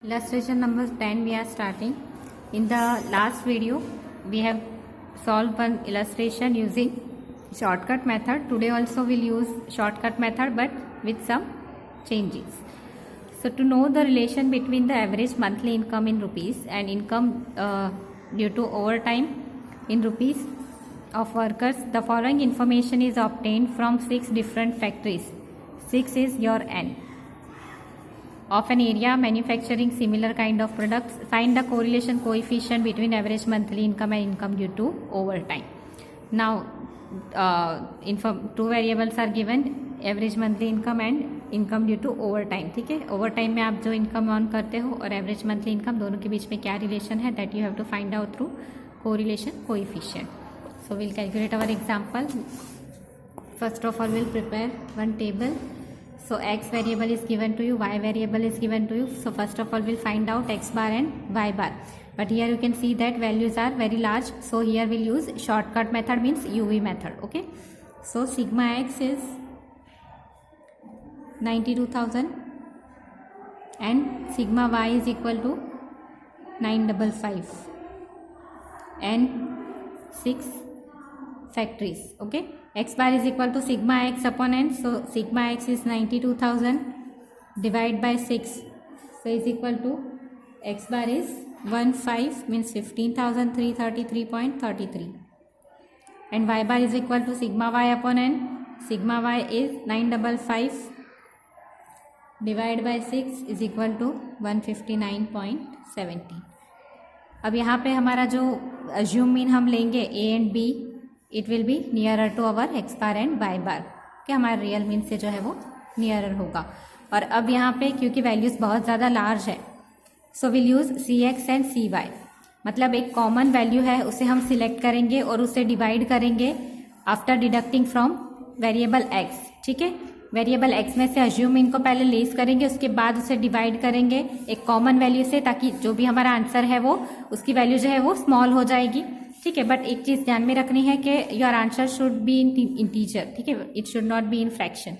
Illustration number 10 we are starting. In the last video we have solved one illustration using shortcut method. Today also we'll use shortcut method but with some changes. So to know the relation between the average monthly income in rupees and income due to overtime in rupees of workers, the following information is obtained from 6 different factories. 6 is your N. Of an area manufacturing similar kind of products, find the correlation coefficient between average monthly income and income due to overtime. Now, two variables are given, average monthly income and income due to overtime. ठीक है, overtime में आप जो income earn करते हो और average monthly income दोनों के बीच में क्या relation है, that you have to find out through correlation coefficient. So we'll calculate our example. First of all, we'll prepare one table. So x variable is given to you, y variable is given to you. So first of all we'll find out x bar and y bar. But here you can see that values are very large. So here we'll use shortcut method, means UV method. Okay. So sigma x is 92,000 and sigma y is equal to 955 and 6 factories. Okay. X bar is equal to sigma x upon n. So sigma x is 92,000 divided by 6. So is equal to x bar is 15 means 15,333.33 and y bar is equal to sigma y upon n. Sigma y is 955 divided by 6 is equal to 159.70. अब यहाँ पे हमारा जो assume mean हम लेंगे a and b, it will be nearer to our X bar and Y bar कि हमारा real mean से जो है वो नियरर होगा. और अब यहाँ पे क्योंकि वैल्यूज़ बहुत ज़्यादा लार्ज है, so will use c x and c y. मतलब एक कॉमन वैल्यू है उसे हम सिलेक्ट करेंगे और उसे डिवाइड करेंगे after deducting from variable x. ठीक है, वेरिएबल एक्स में से अज्यूम मीन को पहले लेस करेंगे, उसके बाद उसे डिवाइड करेंगे एक कॉमन वैल्यू से, ताकि जो भी हमारा आंसर है वो उसकी वैल्यू जो है वो स्मॉल हो जाएगी. ठीक है, बट एक चीज ध्यान में रखनी है कि your answer should be in integer. ठीक है, it should not be in fraction,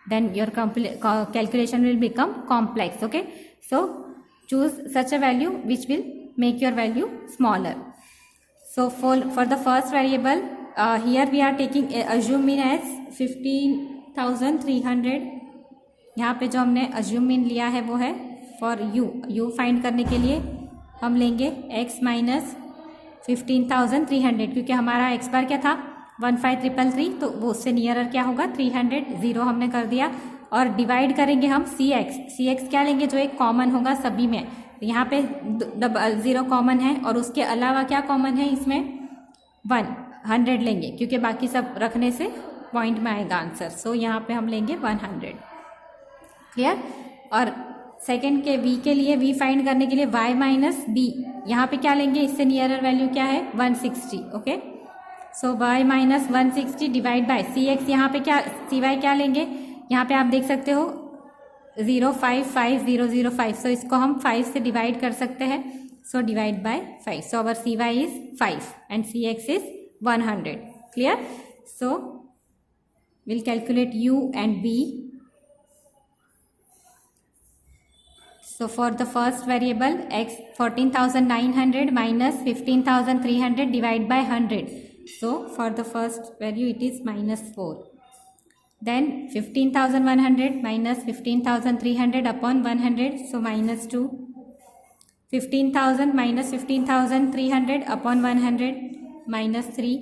then your calculation will become complex. Okay, so choose such a value which will make your value smaller. So for the first variable here we are taking assume mean as 15,300. यहाँ पे जो हमने assume mean लिया है वो है for you find करने के लिए हम लेंगे x माइनस 15,300, क्योंकि हमारा एक्स बार क्या था 15,333, तो वो उससे नियरर क्या होगा 300. जीरो हमने कर दिया और डिवाइड करेंगे हम सी एक्स क्या लेंगे जो एक कॉमन होगा सभी में. यहाँ पे जीरो कॉमन है और उसके अलावा क्या कॉमन है इसमें 100 लेंगे, क्योंकि बाकी सब रखने से पॉइंट में आएगा आंसर. सो यहाँ पे हम लेंगे 100. क्लियर. और सेकेंड के v के लिए v फाइंड करने के लिए y माइनस बी, यहाँ पे क्या लेंगे इससे नियरर वैल्यू क्या है 160. Okay, so y minus 160 divide by c x. यहाँ पे क्या सी वाई क्या लेंगे, यहाँ पे आप देख सकते हो 055005. सो इसको हम 5 से डिवाइड कर सकते हैं. So divide by 5. So our c y is 5 and c x is 100. Clear. So will calculate u and v. So for the first variable x 14,900 minus 15,300 divided by 100. So for the first value it is minus 4. Then 15,100 minus 15,300 upon 100. So minus 2. 15,000 minus 15,300 upon 100 minus 3.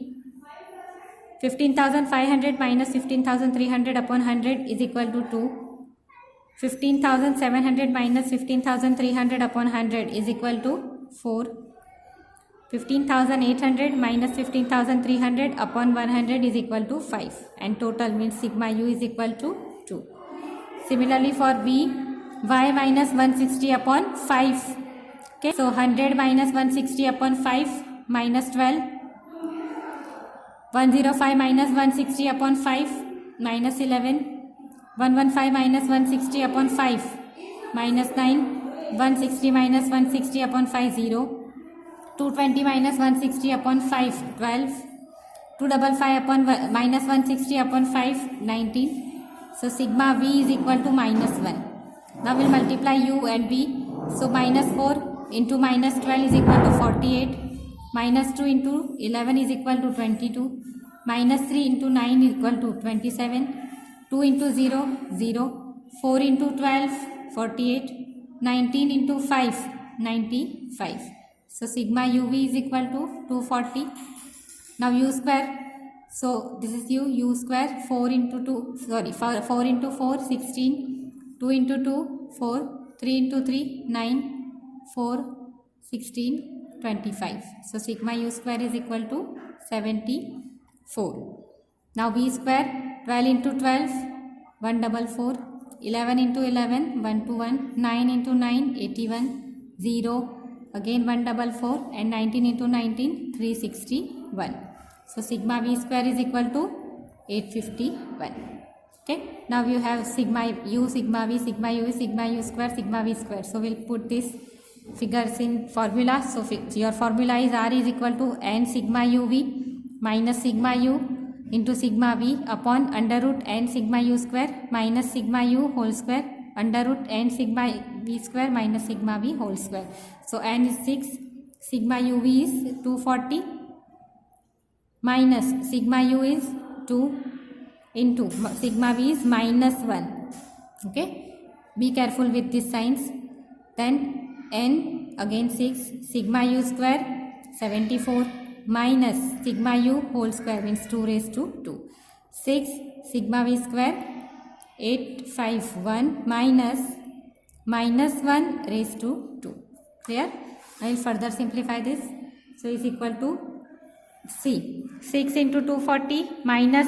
15,500 minus 15,300 upon 100 is equal to 2. 15,700 minus 15,300 upon 100 is equal to 4. 15,800 minus 15,300 upon 100 is equal to 5. And total means sigma u is equal to 2. Similarly for v, y minus 160 upon 5. Okay, so 100 minus 160 upon 5 minus 12. 105 minus 160 upon 5 minus 11. 115 minus 160 upon 5 minus 9. 160 minus 160 upon 5 0. 220 minus 160 upon 5 12. 255 upon minus 160 upon 5 19. So sigma v is equal to minus 1. Now we'll multiply u and v. So minus 4 into minus 12 is equal to 48. Minus 2 into 11 is equal to 22. Minus 3 into 9 is equal to 27. 2 into 0, 0. 4 into 12, 48. 19 into 5, 95. So sigma uv is equal to 240. Now u square. So this is u square. 4 into 2, sorry, 4 into 4, 16. 2 into 2, 4. 3 into 3, 9. 4, 16, 25. So sigma u square is equal to 74. Now v square. 12 into 12, 144. 11 into 11, 121. 9 into 9, 81. 0. Again 144. And 19 into 19, 361. So sigma v square is equal to 851. Okay. Now you have sigma u, sigma v, sigma u, sigma u square, sigma v square. So we'll put these figures in formula. So your formula is r is equal to n sigma uv minus sigma u into sigma v upon under root n sigma u square minus sigma u whole square under root n sigma v square minus sigma v whole square. So n is 6, sigma uv is 240 minus sigma u is 2 into sigma v is minus 1. Okay. Be careful with these signs. Then n again 6, sigma u square 74 minus sigma u whole square means 2 raised to 2. 6 sigma v square 851 minus 1 raised to 2. Clear? I will further simplify this. So is equal to C. 6 into 240 minus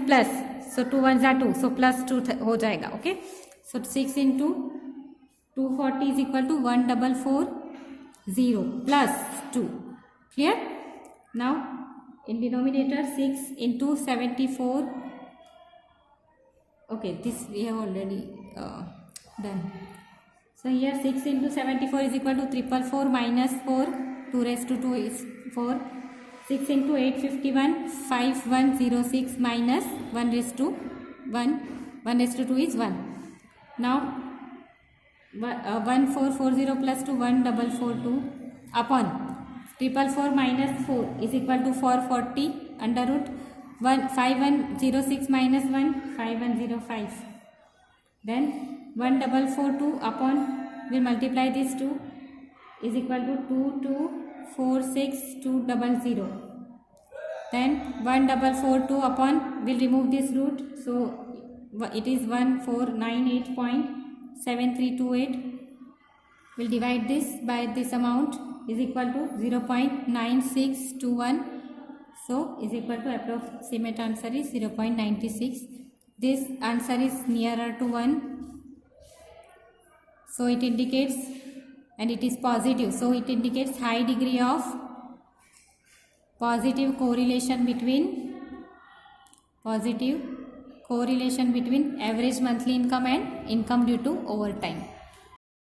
plus. So 2 ones are 2. So plus 2 हो जाएगा. Okay. So 6 into 240 is equal to 1440 plus 2. Clear? Now in denominator 6 into 74. Okay, this we have already done. So here 6 into 74 is equal to 444 minus 4. 2 raised to 2 is 4. 6 into 851, 5106 minus 1 raised to 1. 1 raised to 2 is 1. Now 1440 plus 2, 1442 upon 444 minus 4 is equal to 440 under root 5106 minus 1, 5105. Then 1442 upon, we multiply these 2 is equal to 2246200. Then 1442 upon, we'll remove this root, so it is 1498.7328. We'll divide this by this amount is equal to 0.9621. So is equal to approximate answer is 0.96. This answer is nearer to 1. So it indicates, and it is positive. So it indicates high degree of positive correlation between average monthly income and income due to overtime.